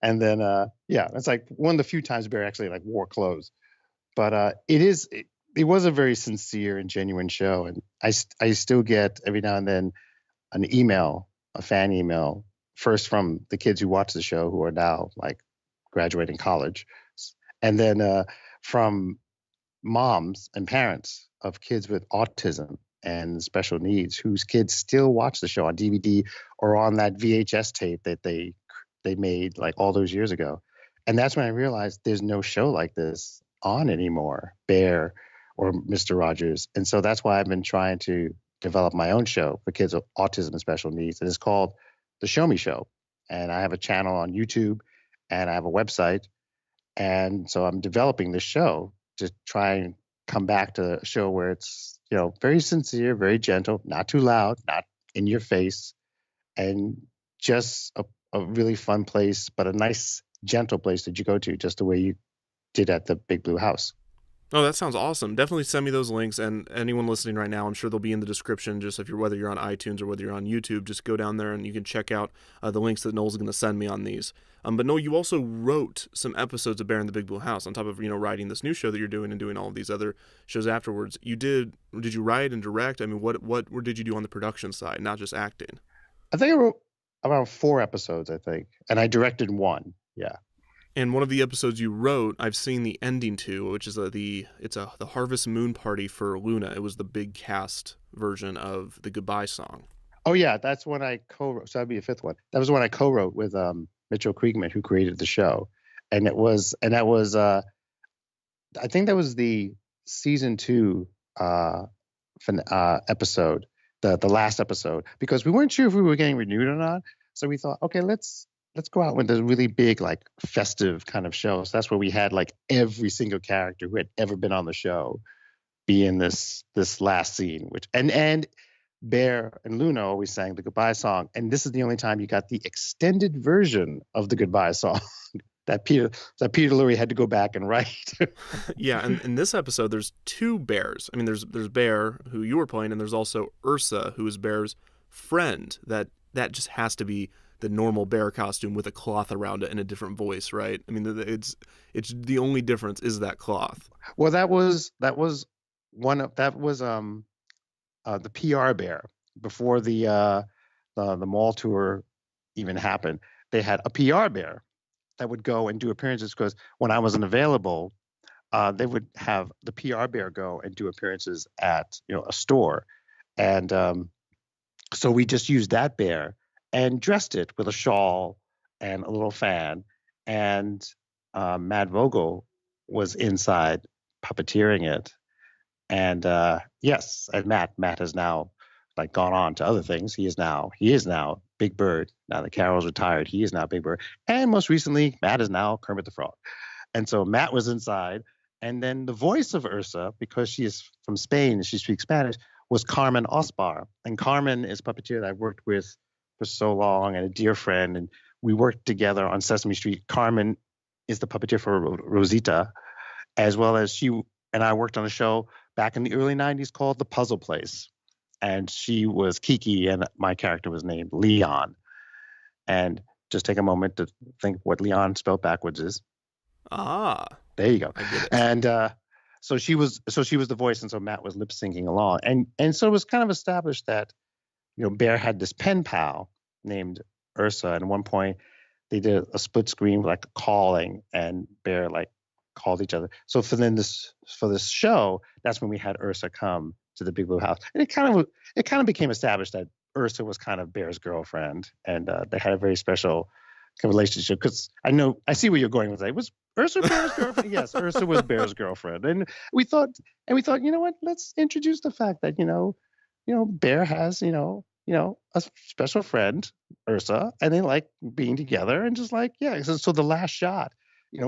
And then, yeah, it's like one of the few times Bear actually like wore clothes. But it was a very sincere and genuine show. And I still get every now and then an email, a fan email, first from the kids who watch the show who are now like graduating college, and then from moms and parents of kids with autism and special needs whose kids still watch the show on DVD or on that VHS tape that they made like all those years ago. And that's when I realized there's no show like this on anymore, Bear or Mr. Rogers. And so that's why I've been trying to develop my own show for kids with autism and special needs. And it's called The Show Me Show. And I have a channel on YouTube and I have a website. And so I'm developing this show to try and come back to a show where it's, very sincere, very gentle, not too loud, not in your face, and just a really fun place, but a nice, gentle place that you go to just the way you did at the Big Blue House. Oh, that sounds awesome. Definitely send me those links, and anyone listening right now, I'm sure they'll be in the description. Just whether you're on iTunes or whether you're on YouTube, just go down there and you can check out the links that Noel's going to send me on these. But Noel, you also wrote some episodes of Bear in the Big Blue House on top of writing this new show that you're doing and doing all of these other shows afterwards. Did you write and direct? I mean, what did you do on the production side, not just acting? I think I wrote around 4 episodes, I think, and I directed 1. Yeah. And one of the episodes you wrote, I've seen the ending to, which is the Harvest Moon Party for Luna. It was the big cast version of the Goodbye song. Oh yeah, that's when I co-wrote. So that'd be a 5th one. That was when I co-wrote with Mitchell Kriegman, who created the show, and that was I think that was the season 2 episode, the last episode, because we weren't sure if we were getting renewed or not. So we thought, okay, let's go out with a really big, like, festive kind of show. So that's where we had like every single character who had ever been on the show be in this last scene, which and Bear and Luna always sang the Goodbye song, and this is the only time you got the extended version of the Goodbye song that Peter Lorre had to go back and write. Yeah, and in this episode, there's 2 bears. I mean, there's Bear, who you were playing, and there's also Ursa, who is Bear's friend. That just has to be the normal bear costume with a cloth around it and a different voice, right? I mean, it's the only difference is that cloth. Well, that was the PR bear before the mall tour even happened. They had a PR bear that would go and do appearances, because when I wasn't available, they would have the PR bear go and do appearances at a store, and so we just used that bear and dressed it with a shawl and a little fan. And Matt Vogel was inside puppeteering it. And yes, and Matt has now like gone on to other things. He is now Big Bird. Now that Carol's retired, he is now Big Bird. And most recently, Matt is now Kermit the Frog. And so Matt was inside. And then the voice of Ursa, because she is from Spain and she speaks Spanish, was Carmen Osbar. And Carmen is a puppeteer that I've worked with for so long and a dear friend. And we worked together on Sesame Street. Carmen is the puppeteer for Rosita, as well as she and I worked on a show back in the early 90s called The Puzzle Place. And she was Kiki and my character was named Leon. And just take a moment to think what Leon spelled backwards is. Ah. There you go. I get it. And so she was the voice, and so Matt was lip syncing along. And so it was kind of established that, Bear had this pen pal named Ursa. And at one point they did a split screen, like calling, and Bear like called each other. So for this show, that's when we had Ursa come to the Big Blue House. And it kind of became established that Ursa was kind of Bear's girlfriend, and they had a very special relationship. Because I see where you're going with that. Was Ursa Bear's girlfriend? Yes, Ursa was Bear's girlfriend. And we thought, you know what? Let's introduce the fact that Bear has a special friend, Ursa, and they like being together, and just like, yeah. So the last shot,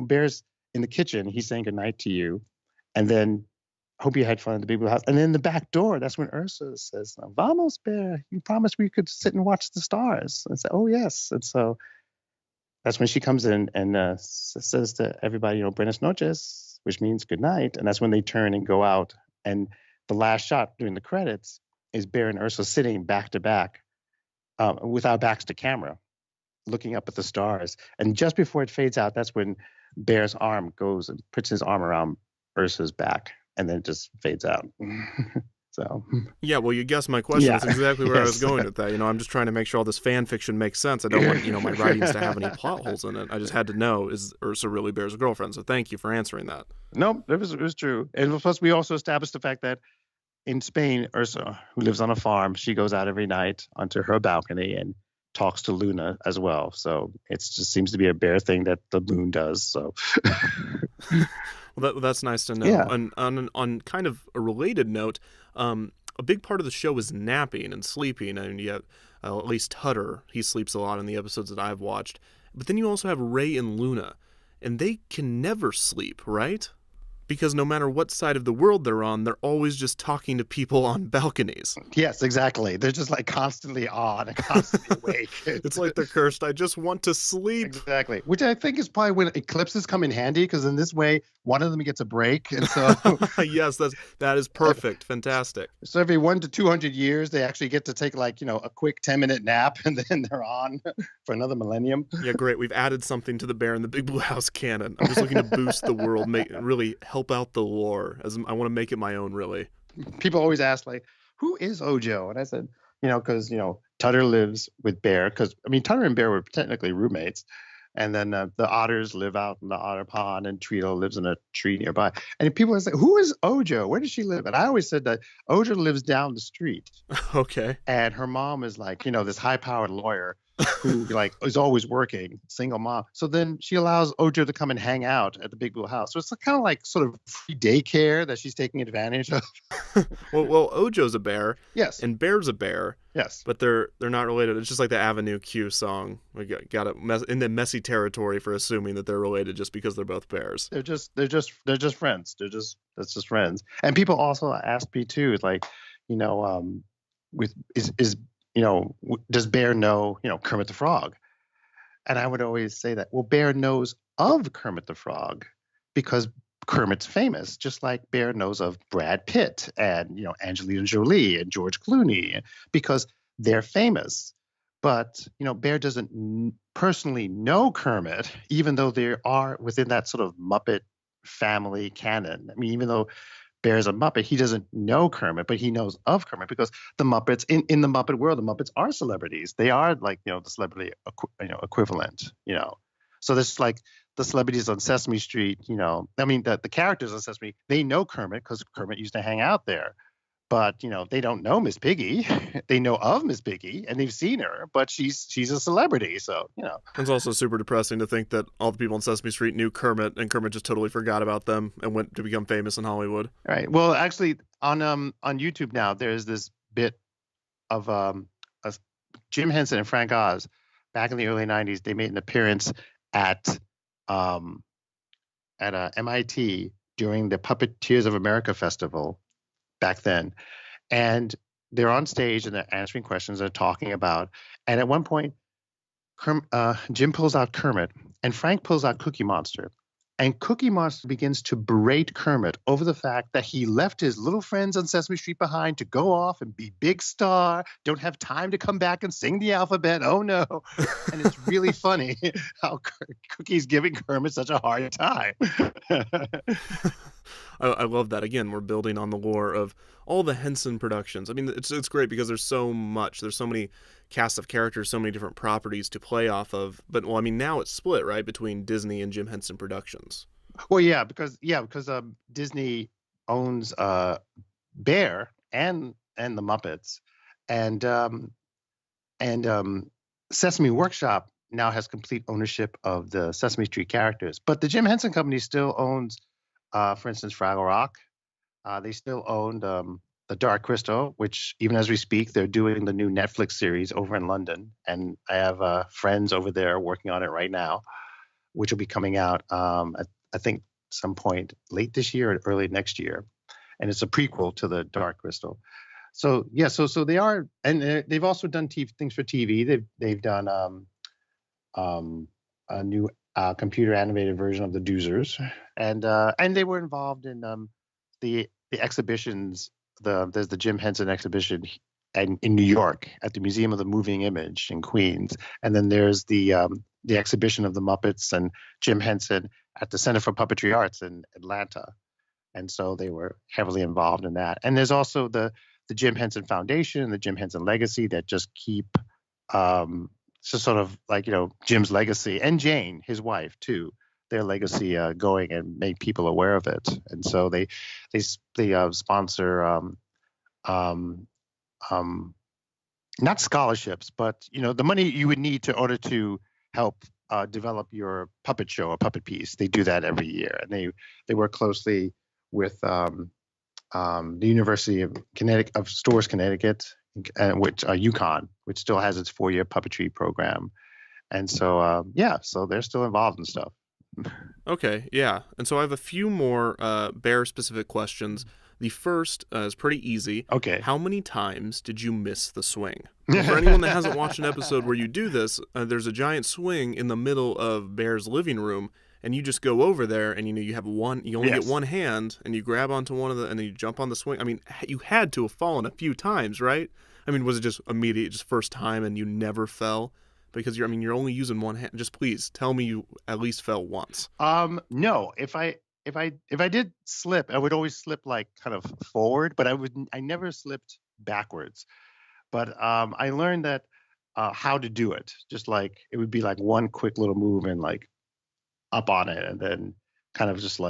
Bear's in the kitchen, he's saying goodnight to you, and then hope you had fun at the Big Blue House. And then the back door, that's when Ursa says, "Vamos, Bear, you promised we could sit and watch the stars." And I said, "Oh yes." And so that's when she comes in and says to everybody, "Buenas noches, which means good night. And that's when they turn and go out. And the last shot during the credits is Bear and Ursula sitting back to back, with our backs to camera, looking up at the stars. And just before it fades out, that's when Bear's arm goes and puts his arm around Ursula's back, and then it just fades out. So yeah, well, you guessed my question. Yeah. That's exactly where I was Yes. going with that. I'm just trying to make sure all this fan fiction makes sense. I don't want my writings to have any plot holes in it. I just had to know, is Ursula really Bear's girlfriend? So thank you for answering that. no, it was true. And plus, we also established the fact that in Spain, Ursula, who lives on a farm, she goes out every night onto her balcony and talks to Luna as well. So it just seems to be a Bear thing that the moon does. So Well, that's nice to know. Yeah. And on kind of a related note, a big part of the show is napping and sleeping. And you have, at least Tutter, he sleeps a lot in the episodes that I've watched. But then you also have Ray and Luna, and they can never sleep, right? Because no matter what side of the world they're on, they're always just talking to people on balconies. yes, exactly. They're just like constantly on and constantly awake. It's like they're cursed. I just want to sleep. Exactly. Which I think is probably when eclipses come in handy, because in this way, one of them gets a break. And so Yes, that is perfect. Fantastic. so every 1 to 200 years, they actually get to take like, a quick 10-minute nap, and then they're on for another millennium. Yeah, great. We've added something to the Bear in the Big Blue House canon. I'm just looking to boost the world, really help out the lore. As I want to make it my own, really. People always ask, like, who is Ojo? And I said, because, Tutter lives with Bear, because, Tutter and Bear were technically roommates. And then the otters live out in the otter pond, and Treatle lives in a tree nearby. And people would say, who is Ojo? Where does she live? And I always said that Ojo lives down the street. Okay. And her mom is like, this high-powered lawyer who like is always working, single mom. So then she allows Ojo to come and hang out at the Big Blue House. So it's kind of like sort of free daycare that she's taking advantage of. well, Ojo's a bear. Yes. And Bear's a bear. Yes. But they're not related. It's just like the Avenue Q song. We got it in the messy territory for assuming that they're related just because they're both bears. They're just friends. That's just friends. And people also ask me too, like, does Bear know, Kermit the Frog? And I would always say that, well, Bear knows of Kermit the Frog because Kermit's famous, just like Bear knows of Brad Pitt and, Angelina Jolie and George Clooney, because they're famous. But, Bear doesn't personally know Kermit, even though they are within that sort of Muppet family canon. Even though Bear's a Muppet, he doesn't know Kermit, but he knows of Kermit because the Muppets, in the Muppet world, the Muppets are celebrities. They are like, the celebrity equivalent, So this like the celebrities on Sesame Street, the characters on Sesame, they know Kermit because Kermit used to hang out there. But, they don't know Miss Piggy. They know of Miss Piggy, and they've seen her, but she's a celebrity. So, It's also super depressing to think that all the people on Sesame Street knew Kermit, and Kermit just totally forgot about them and went to become famous in Hollywood. Right. Well, actually, on YouTube now, there's this bit of Jim Henson and Frank Oz back in the early 90s. They made an appearance at MIT during the Puppeteers of America festival back then. And they're on stage and they're answering questions, they're talking about. And at one point, Jim pulls out Kermit and Frank pulls out Cookie Monster. And Cookie Monster begins to berate Kermit over the fact that he left his little friends on Sesame Street behind to go off and be big star, don't have time to come back and sing the alphabet. Oh, no. And it's really funny how Cookie's giving Kermit such a hard time. I love that. Again, we're building on the lore of all the Henson productions. It's great because there's so much. There's so many casts of characters, so many different properties to play off of. But, now it's split, right, between Disney and Jim Henson Productions. Well, because Disney owns Bear and the Muppets, and Sesame Workshop now has complete ownership of the Sesame Street characters. But the Jim Henson Company still owns, for instance, Fraggle Rock. They still own the Dark Crystal, which even as we speak, they're doing the new Netflix series over in London. And I have friends over there working on it right now, which will be coming out, I think, some point late this year or early next year. And it's a prequel to the Dark Crystal. So, yeah, so they are, and they've also done things for TV. They've done a new computer animated version of the Doozers, and they were involved in the exhibitions. There's the Jim Henson exhibition in New York at the Museum of the Moving Image in Queens, and then there's the exhibition of the Muppets and Jim Henson at the Center for Puppetry Arts in Atlanta, and so they were heavily involved in that. And there's also the Jim Henson Foundation and the Jim Henson Legacy that just keep just sort of like Jim's legacy, and Jane, his wife too, their legacy going and make people aware of it. And so they sponsor not scholarships, but the money you would need to order to help develop your puppet show or puppet piece. They do that every year, and they work closely with the University of Storrs, Connecticut, which UConn, which still has its 4-year puppetry program. And so so they're still involved in stuff. Okay, yeah. And so I have a few more bear specific questions. The first is pretty easy. Okay. How many times did you miss the swing? Well, for anyone that hasn't watched an episode where you do this, there's a giant swing in the middle of Bear's living room, and you just go over there, and you only get one hand, and you grab onto one of and then you jump on the swing. I mean, you had to have fallen a few times, right? I mean, was it just immediate, just first time, and you never fell? Because you're only using one hand. Just please tell me you at least fell once. No. If I did slip, I would always slip like kind of forward, but I never slipped backwards. But I learned that how to do it. Just like it would be like one quick little move and like up on it, and then kind of just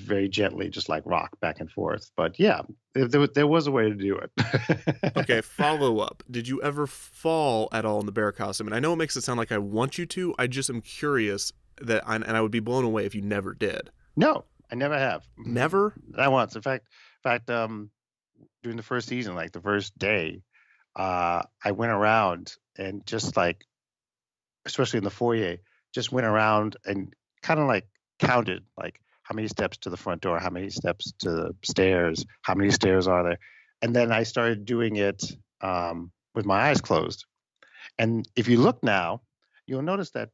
very gently, just like rock back and forth. But yeah, there was a way to do it. Okay, follow up. Did you ever fall at all in the bear costume? And I know it makes it sound like I want you to. I just am curious and I would be blown away if you never did. No, I never have. Never? Not once. In fact, during the first season, like the first day, I went around and just like, especially in the foyer, just went around and kind of like counted like how many steps to the front door, how many steps to the stairs, how many stairs are there. And then I started doing it with my eyes closed. And if you look now, you'll notice that,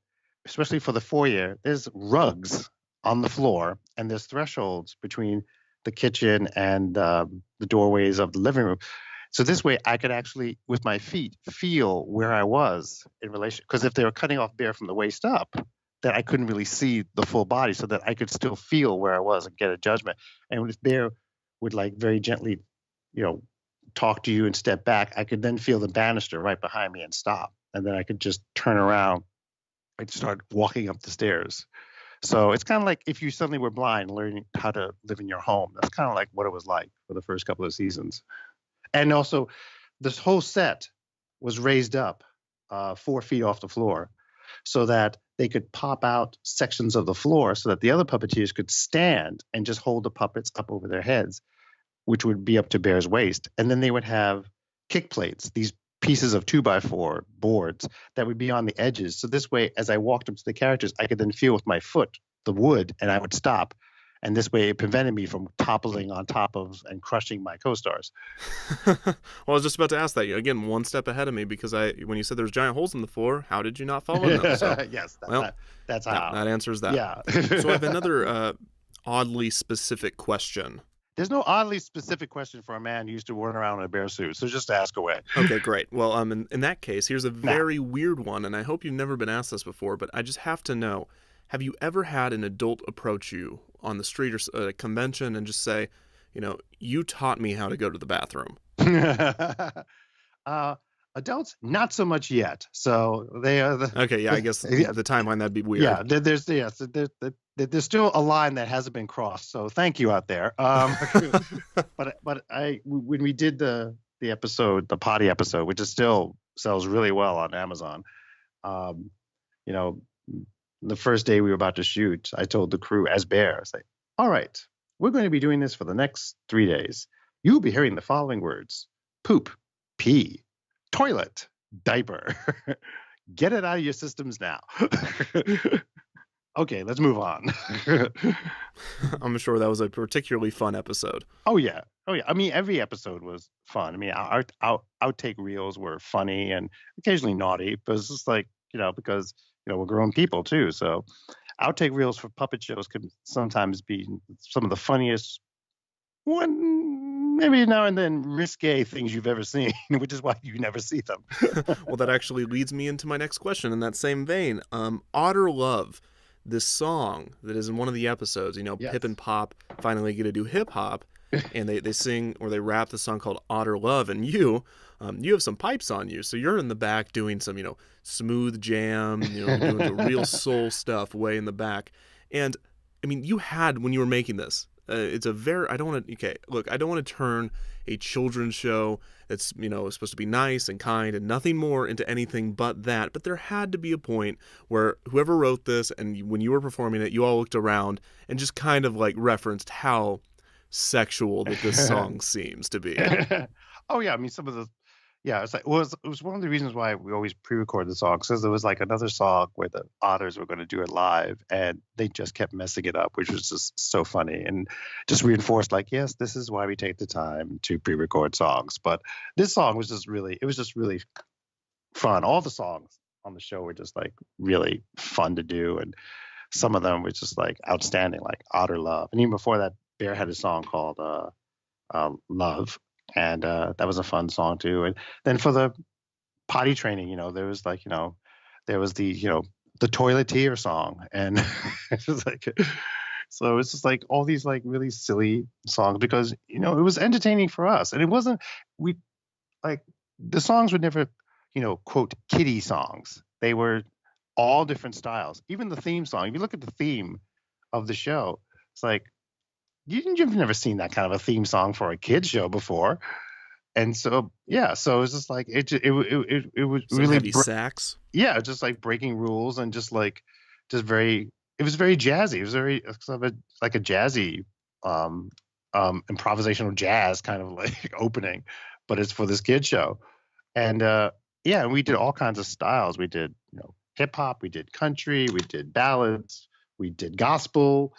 especially for the foyer, there's rugs on the floor, and there's thresholds between the kitchen and the doorways of the living room. So this way I could actually, with my feet, feel where I was in relation. Because if they were cutting off Bear from the waist up, then I couldn't really see the full body, so that I could still feel where I was and get a judgment. And if Bear would like very gently, talk to you and step back, I could then feel the banister right behind me and stop. And then I could just turn around and start walking up the stairs. So it's kind of like if you suddenly were blind, learning how to live in your home. That's kind of like what it was like for the first couple of seasons. And also, this whole set was raised up 4 feet off the floor, so that they could pop out sections of the floor so that the other puppeteers could stand and just hold the puppets up over their heads, which would be up to Bear's waist. And then they would have kick plates, these pieces of 2x4 boards that would be on the edges. So this way, as I walked up to the characters, I could then feel with my foot the wood, and I would stop. And this way it prevented me from toppling on top of and crushing my co-stars. Well, I was just about to ask that. Again, one step ahead of me, because when you said there's giant holes in the floor, how did you not fall in them? So, yes, that's how. That answers that. Yeah. So I have another oddly specific question. There's no oddly specific question for a man who used to run around in a bear suit, so just ask away. Okay, great. Well, in that case, here's a very weird one, and I hope you've never been asked this before, but I just have to know, have you ever had an adult approach you on the street or at a convention and just say, you taught me how to go to the bathroom? Adults, not so much yet. So they are okay. Yeah, I guess the timeline, that'd be weird. Yeah, there's still a line that hasn't been crossed. So thank you out there. But when we did the episode, the potty episode, which is still sells really well on Amazon, the first day we were about to shoot, I told the crew as Bear, I was like, all right, we're going to be doing this for the next 3 days. You'll be hearing the following words: poop, pee, toilet, diaper. Get it out of your systems now. Okay, let's move on. I'm sure that was a particularly fun episode. Oh yeah. I mean, every episode was fun. I mean, our outtake reels were funny and occasionally naughty, but it's just like, because we're grown people too. So outtake reels for puppet shows can sometimes be some of the funniest, one maybe now and then risque things you've ever seen, which is why you never see them. Well, that actually leads me into my next question in that same vein. Otter Love, this song that is in one of the episodes, Yes. Pip and Pop finally get to do hip hop, and they sing or they rap the song called Otter Love, and you have some pipes on you, so you're in the back doing some smooth jam, doing some real soul stuff way in the back. And I mean, you had, when you were making this, it's a very, I don't want to turn a children's show that's supposed to be nice and kind and nothing more into anything but that, but there had to be a point where whoever wrote this and when you were performing it, you all looked around and just kind of like referenced how sexual that this song seems to be. Oh yeah, I mean some of the it's like it was one of the reasons why we always pre-record the song, because there was like another song where the Otters were going to do it live and they just kept messing it up, which was just so funny and just reinforced like, yes, this is why we take the time to pre-record songs. But this song was just really fun. All the songs on the show were just like really fun to do, and some of them were just like outstanding, like Otter Love. And even before that, Bear had a song called Love. And that was a fun song too. And then for the potty training, there was like, there was the, the toileteer song. And it was like, so it's just like all these like really silly songs because, it was entertaining for us. And it wasn't, the songs were never, quote, kiddie songs. They were all different styles. Even the theme song, if you look at the theme of the show, it's like, you've never seen that kind of a theme song for a kids show before. And so, so it's just like, it was some really heavy sax. Yeah. Just like breaking rules and it was very jazzy. It was very sort of like a jazzy, improvisational jazz kind of like opening, but it's for this kid show. And, and we did all kinds of styles. We did, hip hop, we did country, we did ballads, we did gospel.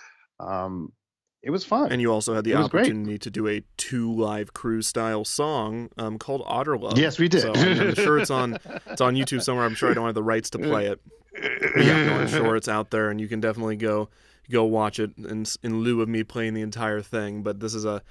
It was fun. And you also had the opportunity to do a 2 live crew style song called Otter Love. Yes, we did. So I'm sure it's on YouTube somewhere. I'm sure I don't have the rights to play it. But I'm sure it's out there, and you can definitely go watch it in lieu of me playing the entire thing. But this is a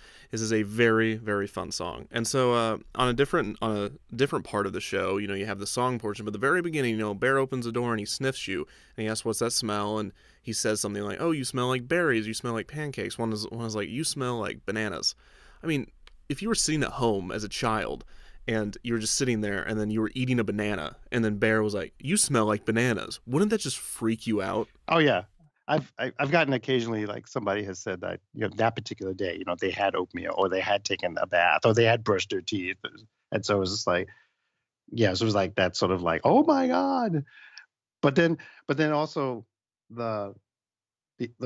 very, very fun song. And so on a different part of the show, you have the song portion, but the very beginning, Bear opens the door and he sniffs you and he asks, "What's that smell?" And he says something like, "Oh, you smell like berries, you smell like pancakes." One is like, "You smell like bananas." I mean, if you were sitting at home as a child and you were just sitting there and then you were eating a banana and then Bear was like, "You smell like bananas," wouldn't that just freak you out? Oh yeah. I've gotten occasionally like somebody has said that that particular day, they had oatmeal or they had taken a bath or they had brushed their teeth. And so it was just like, so it was like that sort of like, oh my God. But then also the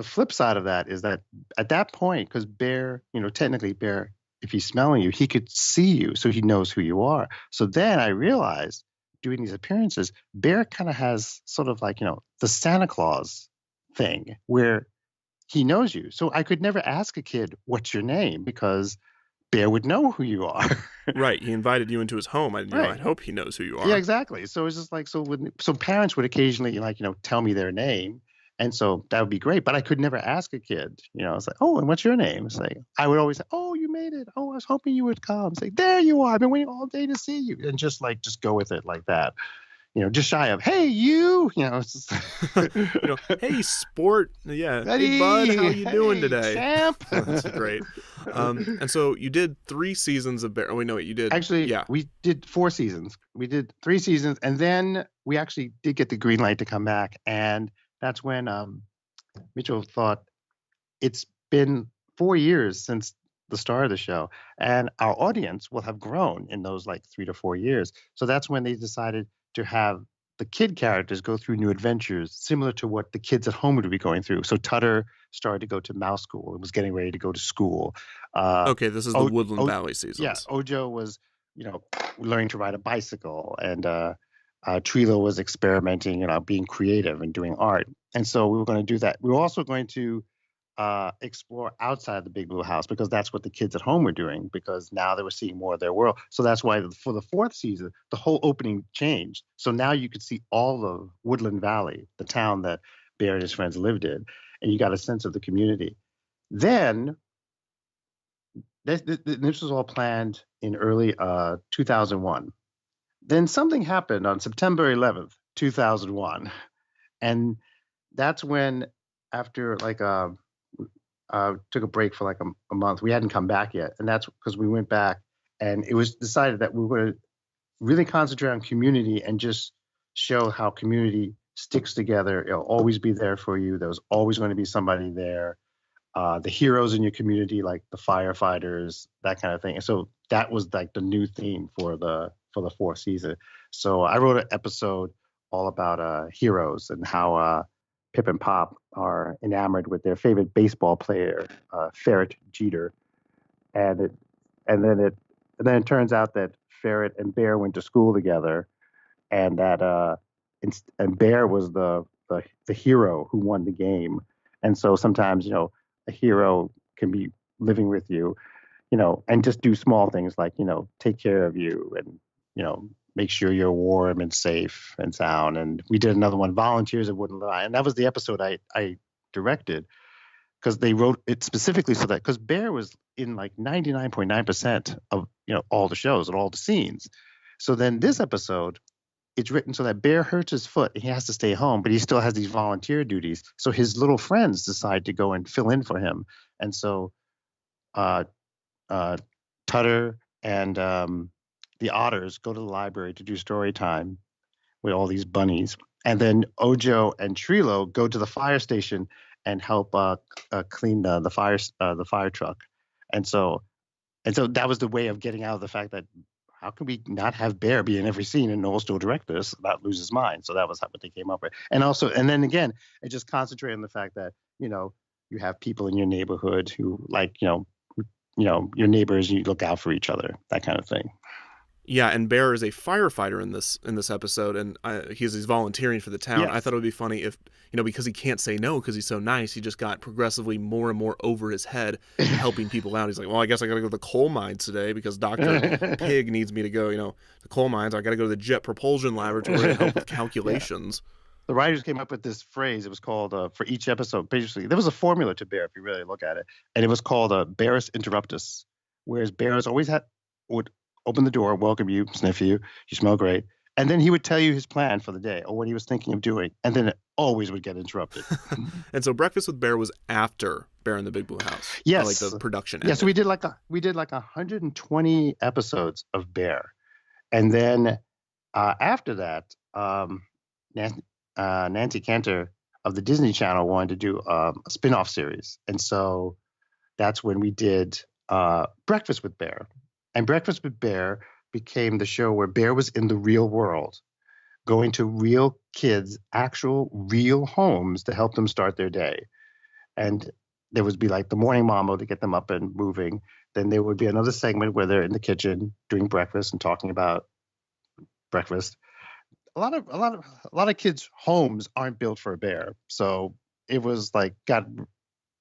flip side of that is that at that point, because Bear, technically Bear, if he's smelling you, he could see you, so he knows who you are. So then I realized doing these appearances, Bear kind of has sort of like, the Santa Claus thing where he knows you. So I could never ask a kid, "What's your name?" because Bear would know who you are. Right. He invited you into his home. Right. I hope he knows who you are. Yeah, exactly. So it's just like, so parents would occasionally tell me their name. And so that would be great. But I could never ask a kid, it's like, "Oh, and what's your name?" It's like, I would always say, "Oh, you made it. Oh, I was hoping you would come." It's like, "There you are. I've been waiting all day to see you." And just go with it like that. Just shy of, "Hey, you," it's just "Hey, sport." Yeah. Hey, bud, how you doing today? Champ. That's great. And so you did 3 seasons of Bear. Oh, wait, no, wait, you did. Actually, we did 4 seasons. We did 3 seasons. And then we actually did get the green light to come back. And that's when Mitchell thought, it's been 4 years since the start of the show. And our audience will have grown in those 3 to 4 years. So that's when they decided to have the kid characters go through new adventures, similar to what the kids at home would be going through. So Tutter started to go to mouse school and was getting ready to go to school. Okay, this is the Woodland Valley seasons. Yeah, Ojo was, learning to ride a bicycle, and Trilo was experimenting, being creative and doing art. And so we were going to do that. We were also going to explore outside the Big Blue House because that's what the kids at home were doing because now they were seeing more of their world. So that's why for the fourth season, the whole opening changed. So now you could see all of Woodland Valley, the town that Bear and his friends lived in, and you got a sense of the community. Then this was all planned in early 2001. Then something happened on September 11th, 2001. And that's when, after like took a break for like a month, we hadn't come back yet. And that's because we went back and it was decided that we were going to really concentrate on community and just show how community sticks together. It'll always be there for you. There was always going to be somebody there. The heroes in your community, like the firefighters, that kind of thing. And so that was like the new theme for the fourth season. So I wrote an episode all about heroes and how Pip and Pop are enamored with their favorite baseball player, Ferret Jeter, and then it turns out that Ferret and Bear went to school together, and that and Bear was the hero who won the game. And so sometimes, a hero can be living with you, and just do small things like, take care of you and, make sure you're warm and safe and sound. And we did another one, Volunteers That Wouldn't Lie. And that was the episode I directed because they wrote it specifically so that, because Bear was in like 99.9% of, all the shows and all the scenes. So then this episode, it's written so that Bear hurts his foot and he has to stay home, but he still has these volunteer duties. So his little friends decide to go and fill in for him. And so Tutter and the Otters go to the library to do story time with all these bunnies. And then Ojo and Trilo go to the fire station and help clean the fire truck. And so that was the way of getting out of the fact that how can we not have Bear be in every scene and Noel still direct this, not lose his mind? So that was what they came up with. And then again, it just concentrated on the fact that, you have people in your neighborhood who like, your neighbors, you look out for each other, that kind of thing. Yeah, and Bear is a firefighter in this episode, and he's volunteering for the town. Yes. I thought it would be funny if, because he can't say no because he's so nice, he just got progressively more and more over his head helping people out. He's like, well, I guess I got to go to the coal mines today because Dr. Pig needs me to go, the coal mines. I got to go to the Jet Propulsion Laboratory to help with calculations. Yeah. The writers came up with this phrase. It was called, for each episode, basically, there was a formula to Bear if you really look at it, and it was called Bearus Interruptus, whereas Bearus always would open the door, welcome you, sniff you, you smell great. And then he would tell you his plan for the day or what he was thinking of doing. And then it always would get interrupted. And so Breakfast with Bear was after Bear in the Big Blue House. Yes. Like the production ended. Yeah, so we did like 120 episodes of Bear. And then after that, Nancy Cantor of the Disney Channel wanted to do a spin-off series. And so that's when we did Breakfast with Bear. And Breakfast with Bear became the show where Bear was in the real world, going to real kids, actual real homes to help them start their day. And there would be like the morning mambo to get them up and moving. Then there would be another segment where they're in the kitchen doing breakfast and talking about breakfast. A lot of kids' homes aren't built for a bear. So it was like got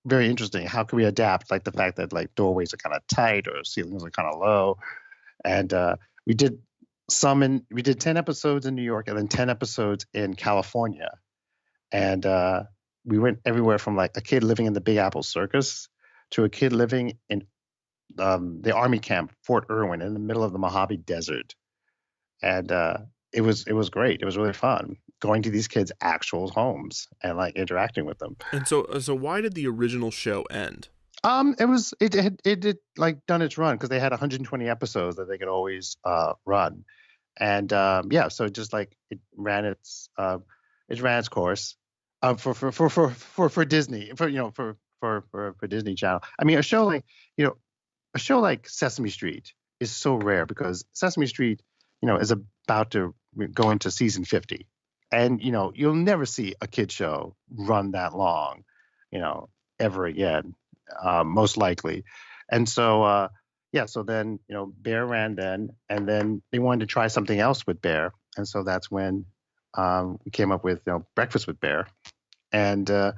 very interesting. How can we adapt, like the fact that like doorways are kind of tight or ceilings are kind of low? And we did 10 episodes in New York and then 10 episodes in California. And we went everywhere from like a kid living in the Big Apple Circus to a kid living in the Army camp, Fort Irwin, in the middle of the Mojave Desert. And it was great. It was really fun going to these kids' actual homes and like interacting with them. And so why did the original show end? It did like done its run because they had 120 episodes that they could always run, and so just like it ran its course for Disney for Disney Channel. I mean, a show like Sesame Street is so rare because Sesame Street is about to go into season 50. And, you'll never see a kid show run that long, ever again, most likely. And so, so then, Bear ran then, and then they wanted to try something else with Bear. And so that's when we came up with, Breakfast with Bear. And, and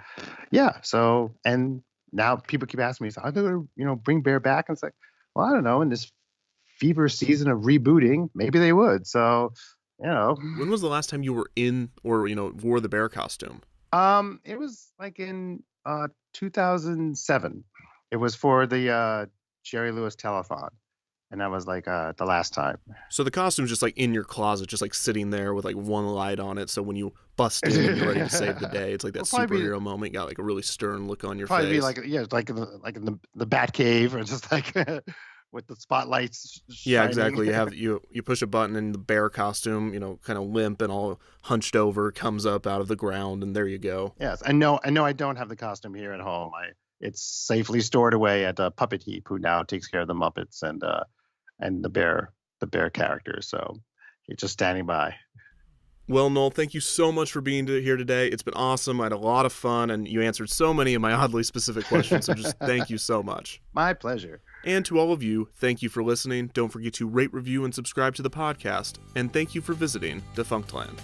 now people keep asking me, so are they going to, bring Bear back? And it's like, well, I don't know. In this fever season of rebooting, maybe they would. So, When was the last time you were in or, wore the bear costume? It was like in 2007. It was for the Jerry Lewis telethon. And that was like the last time. So the costume's just like in your closet, just like sitting there with like one light on it. So when you bust in and you're ready to save the day, it's like that superhero moment. You got like a really stern look on your face. Probably be like in the Bat Cave, or just like with the spotlights shining. Yeah, exactly. You push a button and the bear costume, kind of limp and all hunched over, comes up out of the ground, and there you go. Yes, I know I don't have the costume here at home. It's safely stored away at Puppet Heap, who now takes care of the Muppets and the bear characters. So it's just standing by. Well, Noel, thank you so much for being here today. It's been awesome. I had a lot of fun, and you answered so many of my oddly specific questions, so just thank you so much. My pleasure. And to all of you, thank you for listening. Don't forget to rate, review, and subscribe to the podcast. And thank you for visiting Defunctland.